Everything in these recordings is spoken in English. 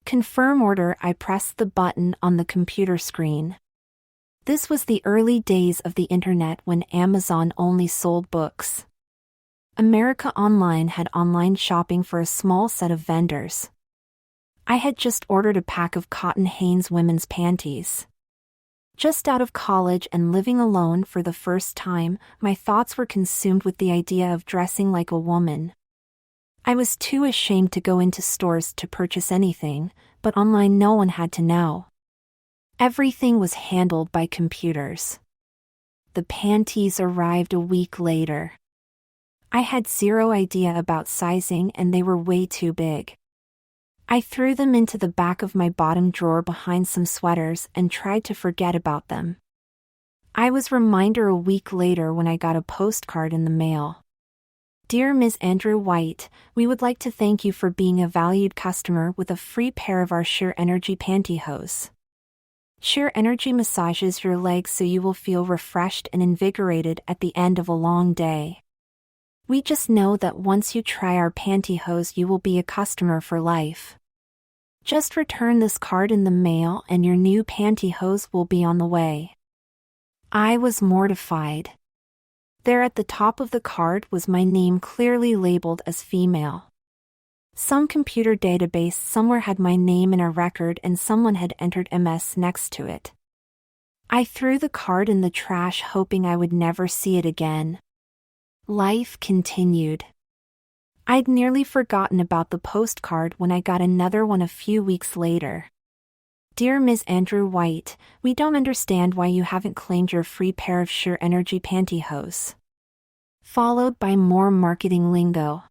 Confirm order. I pressed the button on the computer screen. This was the early days of the internet when Amazon only sold books. America Online had online shopping for a small set of vendors. I had just ordered a pack of cotton Hanes women's panties. Just out of college and living alone for the first time, my thoughts were consumed with the idea of dressing like a woman. I was too ashamed to go into stores to purchase anything, but online no one had to know. Everything was handled by computers. The panties arrived a week later. I had zero idea about sizing and they were way too big. I threw them into the back of my bottom drawer behind some sweaters and tried to forget about them. I was reminded a week later when I got a postcard in the mail. Dear Ms. Andrew White, we would like to thank you for being a valued customer with a free pair of our Sheer Energy Pantyhose. Sheer Energy massages your legs so you will feel refreshed and invigorated at the end of a long day. We just know that once you try our pantyhose you will be a customer for life. Just return this card in the mail and your new pantyhose will be on the way. I was mortified. There at the top of the card was my name clearly labeled as female. Some computer database somewhere had my name in a record and someone had entered MS next to it. I threw the card in the trash hoping I would never see it again. Life continued. I'd nearly forgotten about the postcard when I got another one a few weeks later. Dear Ms. Andrew White, we don't understand why you haven't claimed your free pair of Sheer Energy Pantyhose. Followed by more marketing lingo.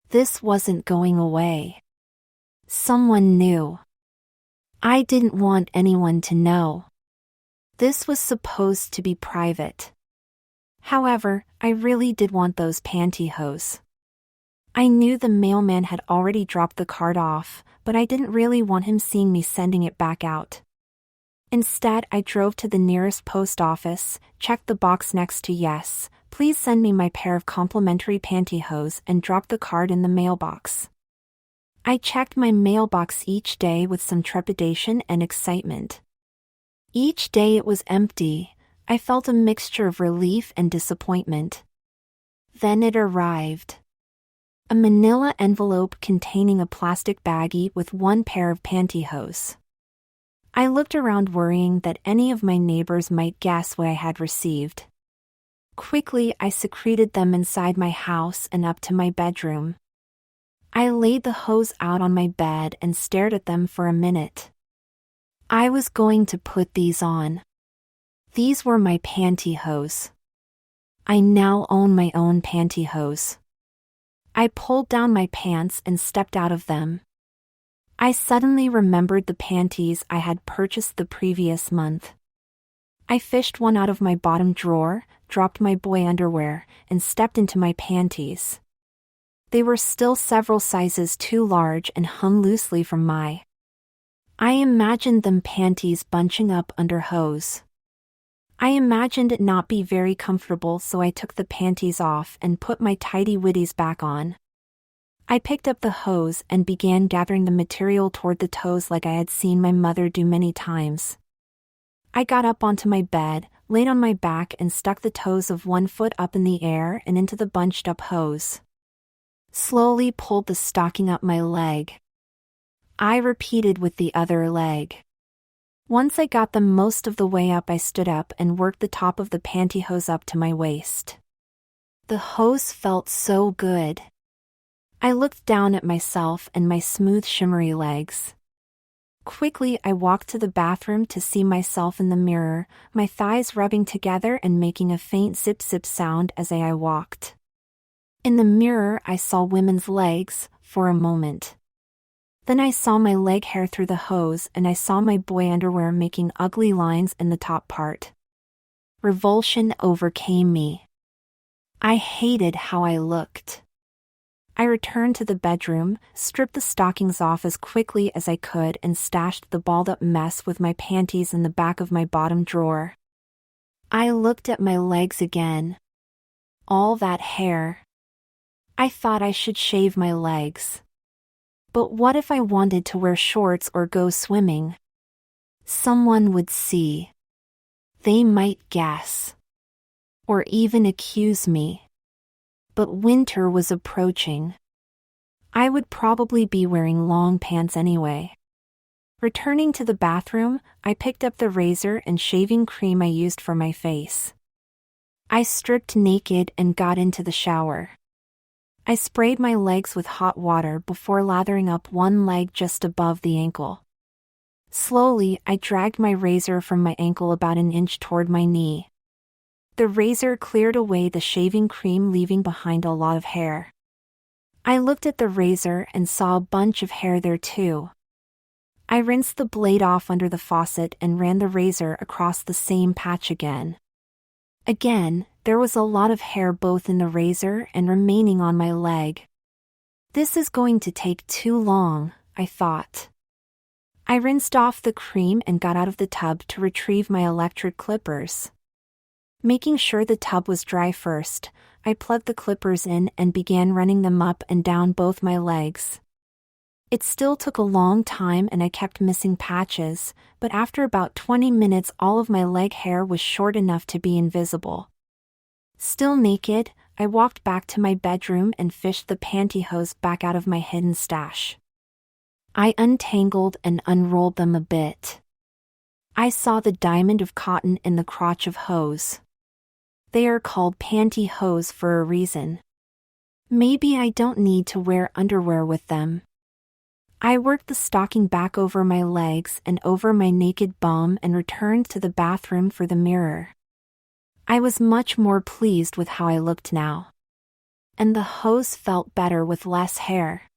This wasn't going away. Someone knew. I didn't want anyone to know. This was supposed to be private. However, I really did want those pantyhose. I knew the mailman had already dropped the card off, but I didn't really want him seeing me sending it back out. Instead, I drove to the nearest post office, checked the box next to yes, please send me my pair of complimentary pantyhose and dropped the card in the mailbox. I checked my mailbox each day with some trepidation and excitement. Each day it was empty. I felt a mixture of relief and disappointment. Then it arrived. A manila envelope containing a plastic baggie with one pair of pantyhose. I looked around worrying that any of my neighbors might guess what I had received. Quickly I secreted them inside my house and up to my bedroom. I laid the hose out on my bed and stared at them for a minute. I was going to put these on. These were my pantyhose. I now own my own pantyhose. I pulled down my pants and stepped out of them. I suddenly remembered the panties I had purchased the previous month. I fished one out of my bottom drawer, dropped my boy underwear, and stepped into my panties. They were still several sizes too large and hung loosely from my. I imagined them panties bunching up under hose. I imagined it not be very comfortable, so I took the panties off and put my tidy whities back on. I picked up the hose and began gathering the material toward the toes like I had seen my mother do many times. I got up onto my bed, laid on my back and stuck the toes of one foot up in the air and into the bunched up hose. Slowly pulled the stocking up my leg. I repeated with the other leg. Once I got them most of the way up, I stood up and worked the top of the pantyhose up to my waist. The hose felt so good. I looked down at myself and my smooth shimmery legs. Quickly I walked to the bathroom to see myself in the mirror, my thighs rubbing together and making a faint zip-zip sound as I walked. In the mirror I saw women's legs, for a moment. Then I saw my leg hair through the hose and I saw my boy underwear making ugly lines in the top part. Revulsion overcame me. I hated how I looked. I returned to the bedroom, stripped the stockings off as quickly as I could and stashed the balled-up mess with my panties in the back of my bottom drawer. I looked at my legs again. All that hair. I thought I should shave my legs. But what if I wanted to wear shorts or go swimming? Someone would see. They might guess. Or even accuse me. But winter was approaching. I would probably be wearing long pants anyway. Returning to the bathroom, I picked up the razor and shaving cream I used for my face. I stripped naked and got into the shower. I sprayed my legs with hot water before lathering up one leg just above the ankle. Slowly, I dragged my razor from my ankle about an inch toward my knee. The razor cleared away the shaving cream, leaving behind a lot of hair. I looked at the razor and saw a bunch of hair there too. I rinsed the blade off under the faucet and ran the razor across the same patch again. Again, there was a lot of hair both in the razor and remaining on my leg. This is going to take too long, I thought. I rinsed off the cream and got out of the tub to retrieve my electric clippers. Making sure the tub was dry first, I plugged the clippers in and began running them up and down both my legs. It still took a long time and I kept missing patches, but after about 20 minutes all of my leg hair was short enough to be invisible. Still naked, I walked back to my bedroom and fished the pantyhose back out of my hidden stash. I untangled and unrolled them a bit. I saw the diamond of cotton in the crotch of hose. They are called pantyhose for a reason. Maybe I don't need to wear underwear with them. I worked the stocking back over my legs and over my naked bum and returned to the bathroom for the mirror. I was much more pleased with how I looked now. And the hose felt better with less hair.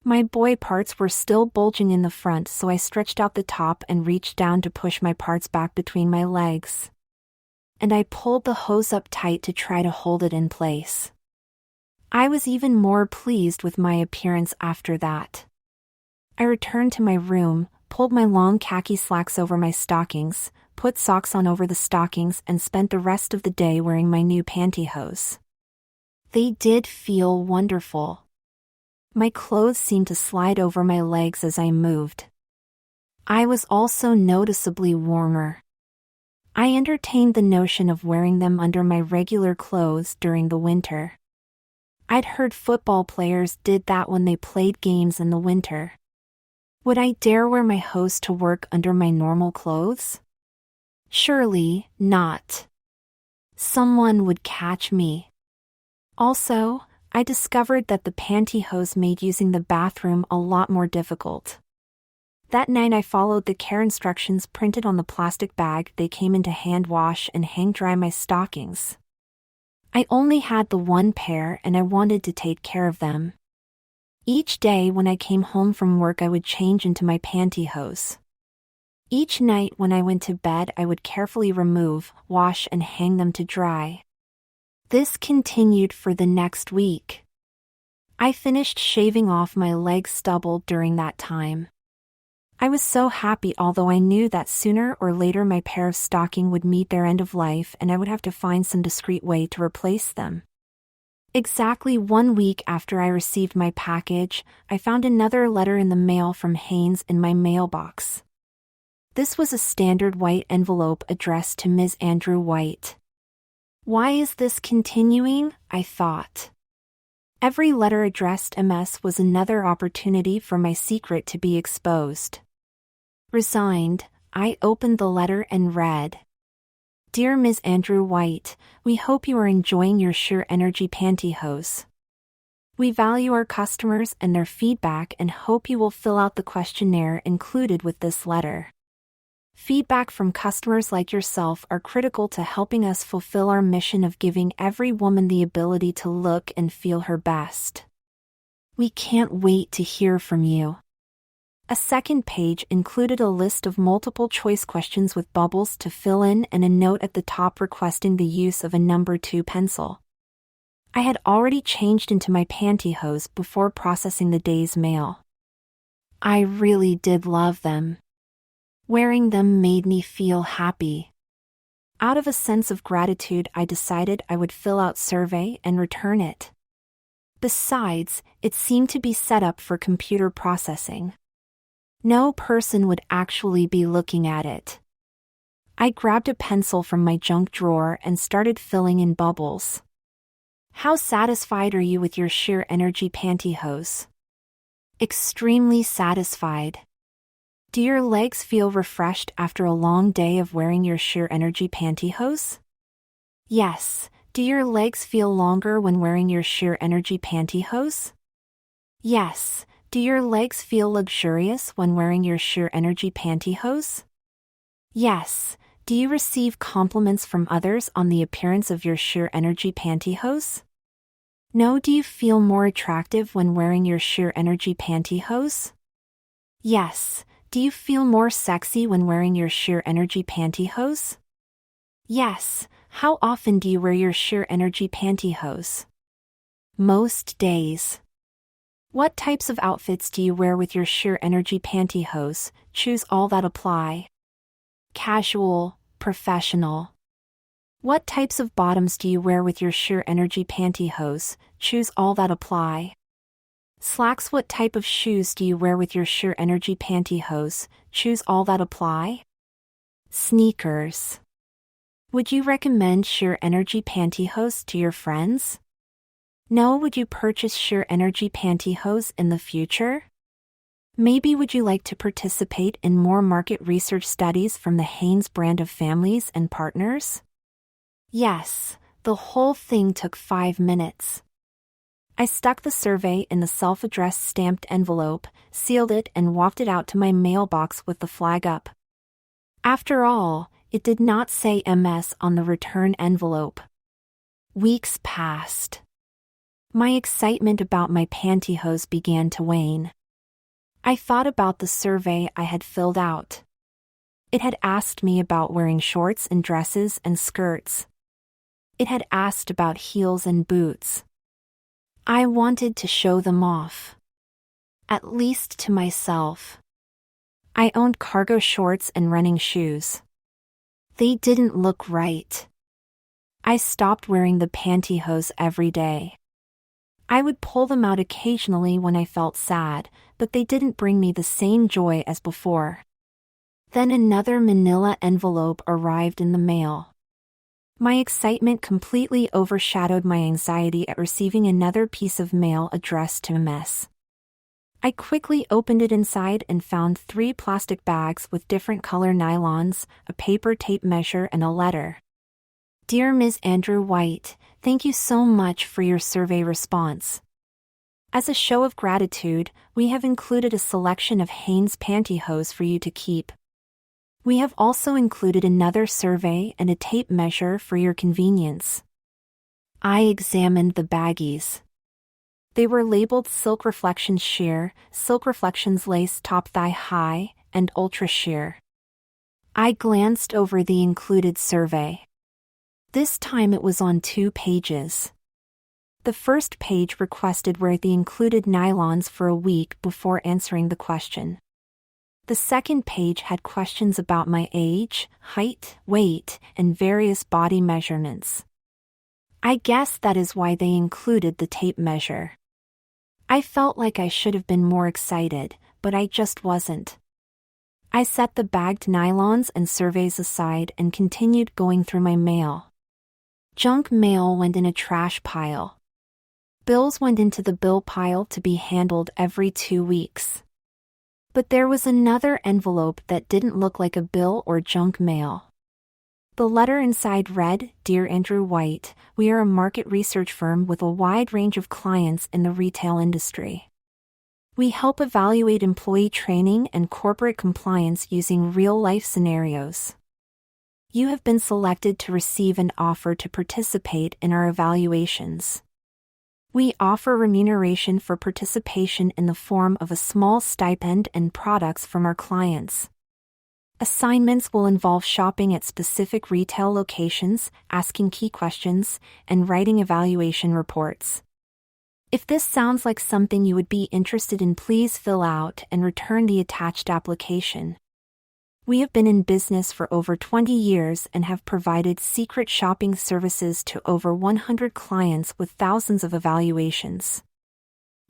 My boy parts were still bulging in the front, so I stretched out the top and reached down to push my parts back between my legs. And I pulled the hose up tight to try to hold it in place. I was even more pleased with my appearance after that. I returned to my room, pulled my long khaki slacks over my stockings, put socks on over the stockings and spent the rest of the day wearing my new pantyhose. They did feel wonderful. My clothes seemed to slide over my legs as I moved. I was also noticeably warmer. I entertained the notion of wearing them under my regular clothes during the winter. I'd heard football players did that when they played games in the winter. Would I dare wear my hose to work under my normal clothes? Surely not. Someone would catch me. Also, I discovered that the pantyhose made using the bathroom a lot more difficult. That night I followed the care instructions printed on the plastic bag they came in to hand wash and hang dry my stockings. I only had the one pair and I wanted to take care of them. Each day when I came home from work I would change into my pantyhose. Each night when I went to bed I would carefully remove, wash and hang them to dry. This continued for the next week. I finished shaving off my leg stubble during that time. I was so happy, although I knew that sooner or later my pair of stocking would meet their end of life and I would have to find some discreet way to replace them. Exactly 1 week after I received my package, I found another letter in the mail from Haynes in my mailbox. This was a standard white envelope addressed to Ms. Andrew White. Why is this continuing? I thought. Every letter addressed MS was another opportunity for my secret to be exposed. Resigned, I opened the letter and read. Dear Ms. Andrew White, we hope you are enjoying your Sure Energy pantyhose. We value our customers and their feedback and hope you will fill out the questionnaire included with this letter. Feedback from customers like yourself are critical to helping us fulfill our mission of giving every woman the ability to look and feel her best. We can't wait to hear from you. A second page included a list of multiple choice questions with bubbles to fill in and a note at the top requesting the use of a number 2 pencil. I had already changed into my pantyhose before processing the day's mail. I really did love them. Wearing them made me feel happy. Out of a sense of gratitude, I decided I would fill out survey and return it. Besides, it seemed to be set up for computer processing. No person would actually be looking at it. I grabbed a pencil from my junk drawer and started filling in bubbles. How satisfied are you with your sheer energy pantyhose? Extremely satisfied. Do your legs feel refreshed after a long day of wearing your sheer energy pantyhose? Yes. Do your legs feel longer when wearing your sheer energy pantyhose? Yes. Do your legs feel luxurious when wearing your sheer energy pantyhose? Yes. Do you receive compliments from others on the appearance of your sheer energy pantyhose? No. Do you feel more attractive when wearing your sheer energy pantyhose? Yes. Do you feel more sexy when wearing your sheer energy pantyhose? Yes. How often do you wear your sheer energy pantyhose? Most days. What types of outfits do you wear with your sheer energy pantyhose? Choose all that apply. Casual, professional. What types of bottoms do you wear with your sheer energy pantyhose? Choose all that apply. Slacks. What type of shoes do you wear with your sheer energy pantyhose? Choose all that apply. Sneakers. Would you recommend sheer energy pantyhose to your friends? No. Would you purchase sheer energy pantyhose in the future? Maybe. Would you like to participate in more market research studies from the Hanes brand of families and partners? Yes. The whole thing took 5 minutes. I stuck the survey in the self-addressed stamped envelope, sealed it and walked it out to my mailbox with the flag up. After all, it did not say MS on the return envelope. Weeks passed. My excitement about my pantyhose began to wane. I thought about the survey I had filled out. It had asked me about wearing shorts and dresses and skirts. It had asked about heels and boots. I wanted to show them off. At least to myself. I owned cargo shorts and running shoes. They didn't look right. I stopped wearing the pantyhose every day. I would pull them out occasionally when I felt sad, but they didn't bring me the same joy as before. Then another manila envelope arrived in the mail. My excitement completely overshadowed my anxiety at receiving another piece of mail addressed to MS. I quickly opened it inside and found 3 plastic bags with different color nylons, a paper tape measure and a letter. Dear Ms. Andrew White, thank you so much for your survey response. As a show of gratitude, we have included a selection of Hanes pantyhose for you to keep. We have also included another survey and a tape measure for your convenience. I examined the baggies. They were labeled Silk Reflections Sheer, Silk Reflections Lace Top Thigh High, and Ultra Sheer. I glanced over the included survey. This time it was on 2 pages. The first page requested wear the included nylons for a week before answering the question. The second page had questions about my age, height, weight, and various body measurements. I guess that is why they included the tape measure. I felt like I should have been more excited, but I just wasn't. I set the bagged nylons and surveys aside and continued going through my mail. Junk mail went in a trash pile. Bills went into the bill pile to be handled every 2 weeks. But there was another envelope that didn't look like a bill or junk mail. The letter inside read, Dear Andrew White, we are a market research firm with a wide range of clients in the retail industry. We help evaluate employee training and corporate compliance using real-life scenarios. You have been selected to receive an offer to participate in our evaluations. We offer remuneration for participation in the form of a small stipend and products from our clients. Assignments will involve shopping at specific retail locations, asking key questions, and writing evaluation reports. If this sounds like something you would be interested in, please fill out and return the attached application. We have been in business for over 20 years and have provided secret shopping services to over 100 clients with thousands of evaluations.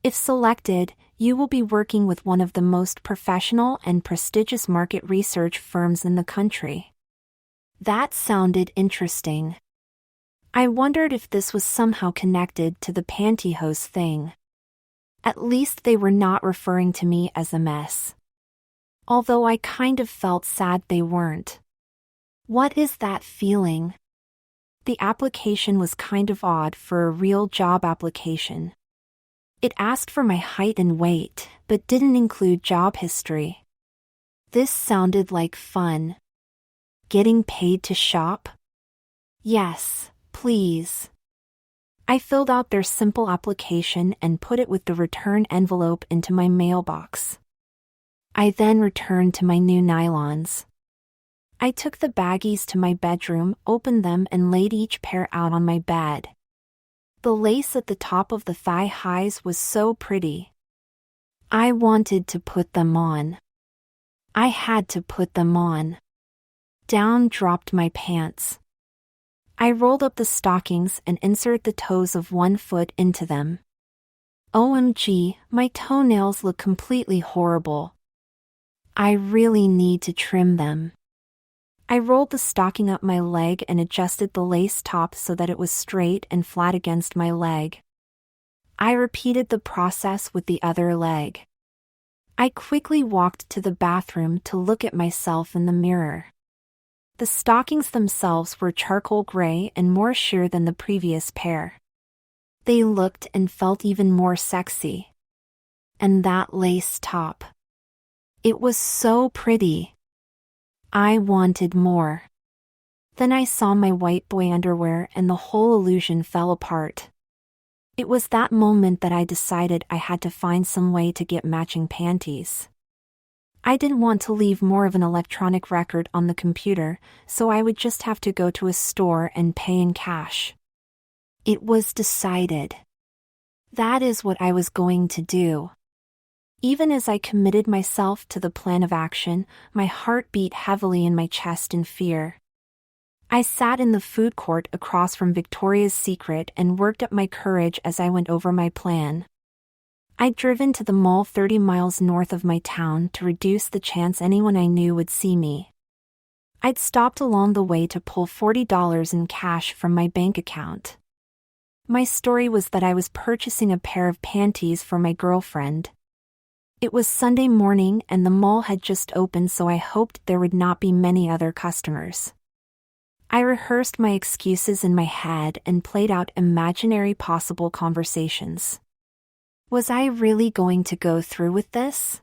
If selected, you will be working with one of the most professional and prestigious market research firms in the country. That sounded interesting. I wondered if this was somehow connected to the pantyhose thing. At least they were not referring to me as a mess. Although I kind of felt sad they weren't. What is that feeling? The application was kind of odd for a real job application. It asked for my height and weight, but didn't include job history. This sounded like fun. Getting paid to shop? Yes, please. I filled out their simple application and put it with the return envelope into my mailbox. I then returned to my new nylons. I took the baggies to my bedroom, opened them and laid each pair out on my bed. The lace at the top of the thigh highs was so pretty. I wanted to put them on. I had to put them on. Down dropped my pants. I rolled up the stockings and inserted the toes of one foot into them. OMG, my toenails look completely horrible. I really need to trim them. I rolled the stocking up my leg and adjusted the lace top so that it was straight and flat against my leg. I repeated the process with the other leg. I quickly walked to the bathroom to look at myself in the mirror. The stockings themselves were charcoal gray and more sheer than the previous pair. They looked and felt even more sexy. And that lace top. It was so pretty. I wanted more. Then I saw my white boy underwear and the whole illusion fell apart. It was that moment that I decided I had to find some way to get matching panties. I didn't want to leave more of an electronic record on the computer, so I would just have to go to a store and pay in cash. It was decided. That is what I was going to do. Even as I committed myself to the plan of action, my heart beat heavily in my chest in fear. I sat in the food court across from Victoria's Secret and worked up my courage as I went over my plan. I'd driven to the mall 30 miles north of my town to reduce the chance anyone I knew would see me. I'd stopped along the way to pull $40 in cash from my bank account. My story was that I was purchasing a pair of panties for my girlfriend. It was Sunday morning and the mall had just opened, so I hoped there would not be many other customers. I rehearsed my excuses in my head and played out imaginary possible conversations. Was I really going to go through with this?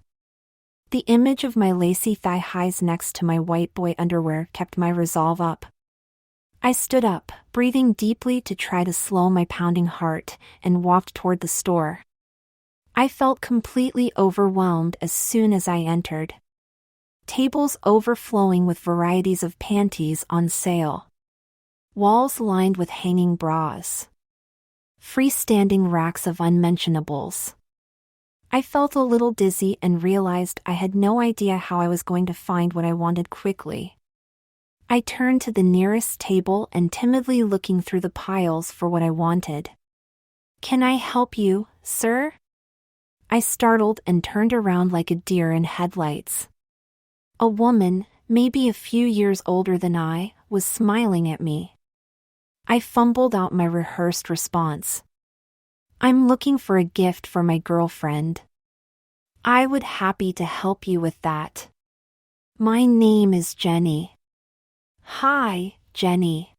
The image of my lacy thigh highs next to my white boy underwear kept my resolve up. I stood up, breathing deeply to try to slow my pounding heart, and walked toward the store. I felt completely overwhelmed as soon as I entered. Tables overflowing with varieties of panties on sale. Walls lined with hanging bras. Freestanding racks of unmentionables. I felt a little dizzy and realized I had no idea how I was going to find what I wanted quickly. I turned to the nearest table and timidly looking through the piles for what I wanted. "Can I help you, sir?" I startled and turned around like a deer in headlights. A woman, maybe a few years older than I, was smiling at me. I fumbled out my rehearsed response. "I'm looking for a gift for my girlfriend. I would happy to help you with that. My name is Jenny." "Hi, Jenny."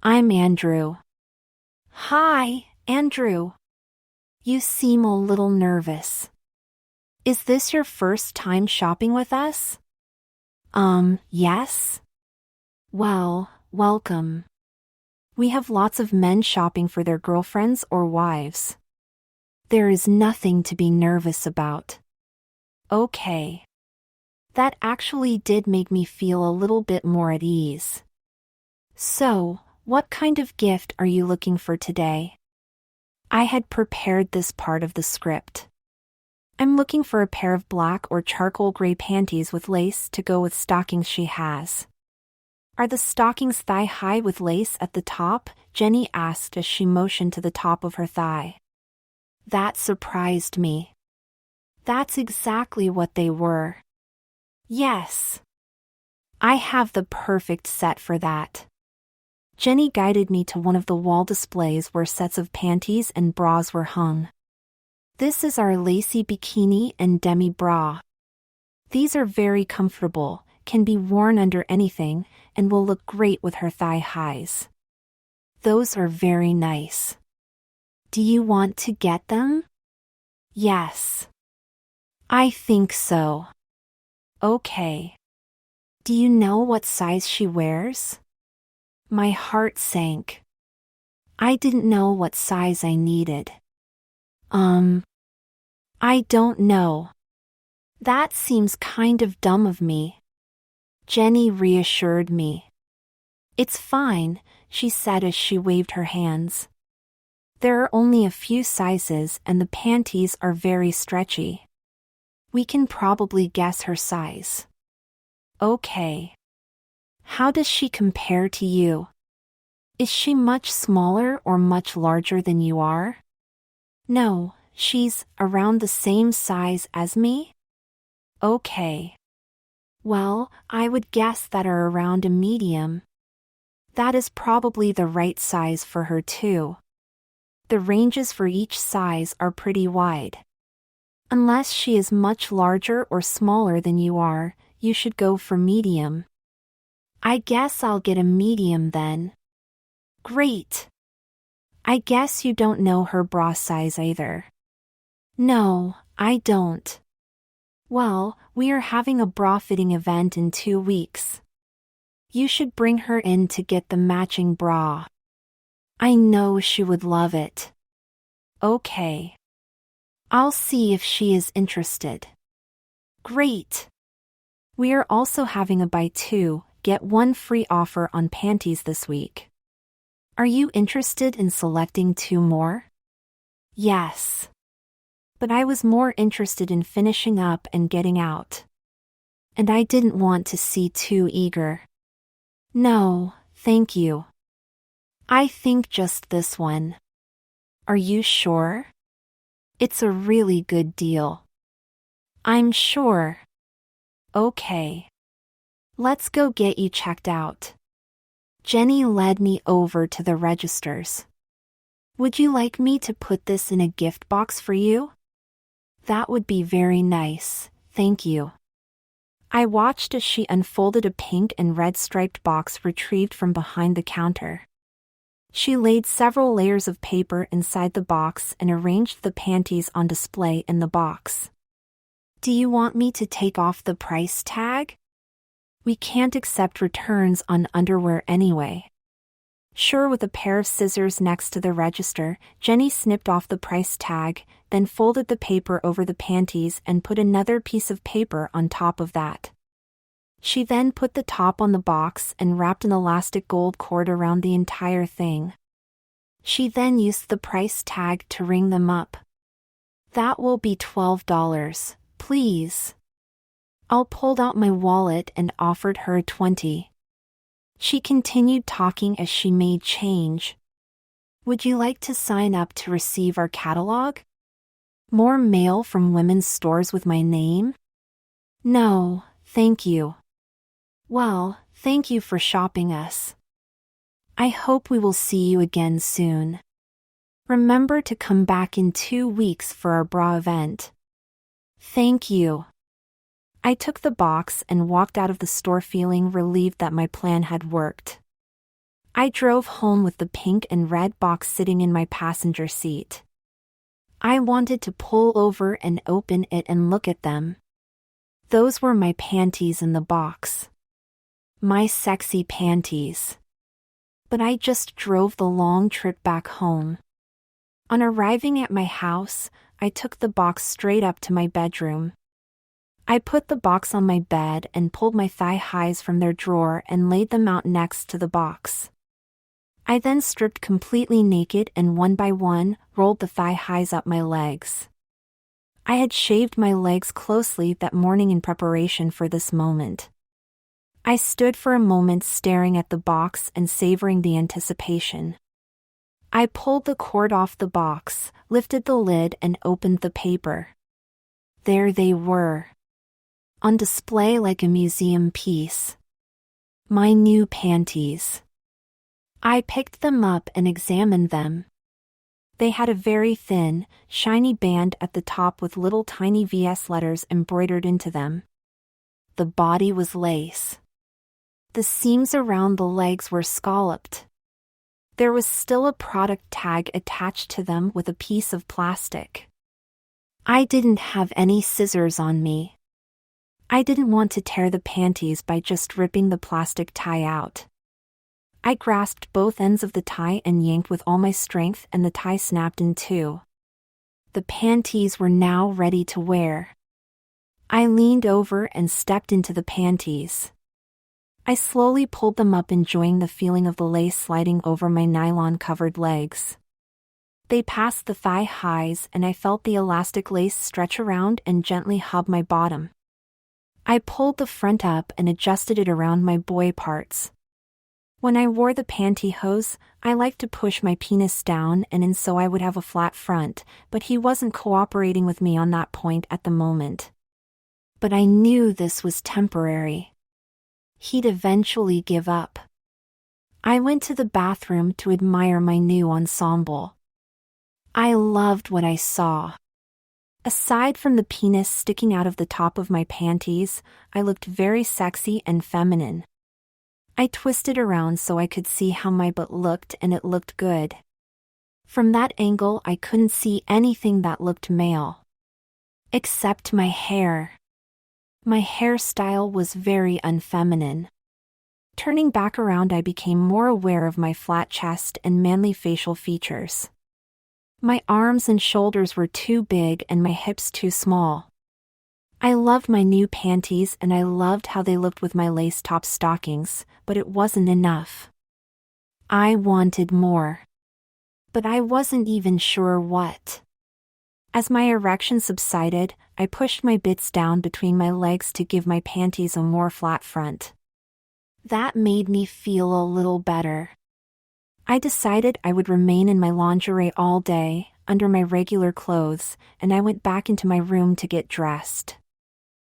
"I'm Andrew." "Hi, Andrew. You seem a little nervous. Is this your first time shopping with us?" Yes." "Well, welcome. We have lots of men shopping for their girlfriends or wives. There is nothing to be nervous about." "Okay." That actually did make me feel a little bit more at ease. "So, what kind of gift are you looking for today?" I had prepared this part of the script. "I'm looking for a pair of black or charcoal gray panties with lace to go with stockings she has." "Are the stockings thigh-high with lace at the top?" Jenny asked as she motioned to the top of her thigh. That surprised me. That's exactly what they were. Yes. I have the perfect set for that. Jenny guided me to one of the wall displays where sets of panties and bras were hung. This is our lacy bikini and demi bra. These are very comfortable, can be worn under anything, and will look great with her thigh highs. Those are very nice. Do you want to get them? Yes. I think so. Okay. Do you know what size she wears? My heart sank. I didn't know what size I needed. I don't know. That seems kind of dumb of me. Jenny reassured me. It's fine, she said as she waved her hands. There are only a few sizes and the panties are very stretchy. We can probably guess her size. Okay. How does she compare to you? Is she much smaller or much larger than you are? No, she's around the same size as me? Okay. Well, I would guess that are around a medium. That is probably the right size for her too. The ranges for each size are pretty wide. Unless she is much larger or smaller than you are, you should go for medium. I guess I'll get a medium then. Great. I guess you don't know her bra size either. No, I don't. Well, we are having a bra fitting event in 2 weeks. You should bring her in to get the matching bra. I know she would love it. Okay. I'll see if she is interested. Great. We are also having a buy 2, get 1 free offer on panties this week. Are you interested in selecting 2 more? Yes. But I was more interested in finishing up and getting out. And I didn't want to seem too eager. No, thank you. I think just this one. Are you sure? It's a really good deal. I'm sure. Okay. Let's go get you checked out. Jenny led me over to the registers. Would you like me to put this in a gift box for you? That would be very nice, thank you. I watched as she unfolded a pink and red striped box retrieved from behind the counter. She laid several layers of paper inside the box and arranged the panties on display in the box. Do you want me to take off the price tag? We can't accept returns on underwear anyway. Sure. With a pair of scissors next to the register, Jenny snipped off the price tag, then folded the paper over the panties and put another piece of paper on top of that. She then put the top on the box and wrapped an elastic gold cord around the entire thing. She then used the price tag to ring them up. That will be $12, please. I pulled out my wallet and offered her $20. She continued talking as she made change. Would you like to sign up to receive our catalog? More mail from women's stores with my name? No, thank you. Well, thank you for shopping us. I hope we will see you again soon. Remember to come back in 2 weeks for our bra event. Thank you. I took the box and walked out of the store feeling relieved that my plan had worked. I drove home with the pink and red box sitting in my passenger seat. I wanted to pull over and open it and look at them. Those were my panties in the box. My sexy panties. But I just drove the long trip back home. On arriving at my house, I took the box straight up to my bedroom. I put the box on my bed and pulled my thigh highs from their drawer and laid them out next to the box. I then stripped completely naked and one by one, rolled the thigh highs up my legs. I had shaved my legs closely that morning in preparation for this moment. I stood for a moment staring at the box and savoring the anticipation. I pulled the cord off the box, lifted the lid and opened the paper. There they were. On display like a museum piece. My new panties. I picked them up and examined them. They had a very thin, shiny band at the top with little tiny VS letters embroidered into them. The body was lace. The seams around the legs were scalloped. There was still a product tag attached to them with a piece of plastic. I didn't have any scissors on me. I didn't want to tear the panties by just ripping the plastic tie out. I grasped both ends of the tie and yanked with all my strength, and the tie snapped in two. The panties were now ready to wear. I leaned over and stepped into the panties. I slowly pulled them up, enjoying the feeling of the lace sliding over my nylon-covered legs. They passed the thigh highs, and I felt the elastic lace stretch around and gently hug my bottom. I pulled the front up and adjusted it around my boy parts. When I wore the pantyhose, I liked to push my penis down and so I would have a flat front, but he wasn't cooperating with me on that point at the moment. But I knew this was temporary. He'd eventually give up. I went to the bathroom to admire my new ensemble. I loved what I saw. Aside from the penis sticking out of the top of my panties, I looked very sexy and feminine. I twisted around so I could see how my butt looked, and it looked good. From that angle, I couldn't see anything that looked male. Except my hair. My hairstyle was very unfeminine. Turning back around, I became more aware of my flat chest and manly facial features. My arms and shoulders were too big and my hips too small. I loved my new panties and I loved how they looked with my lace-top stockings, but it wasn't enough. I wanted more. But I wasn't even sure what. As my erection subsided, I pushed my bits down between my legs to give my panties a more flat front. That made me feel a little better. I decided I would remain in my lingerie all day, under my regular clothes, and I went back into my room to get dressed.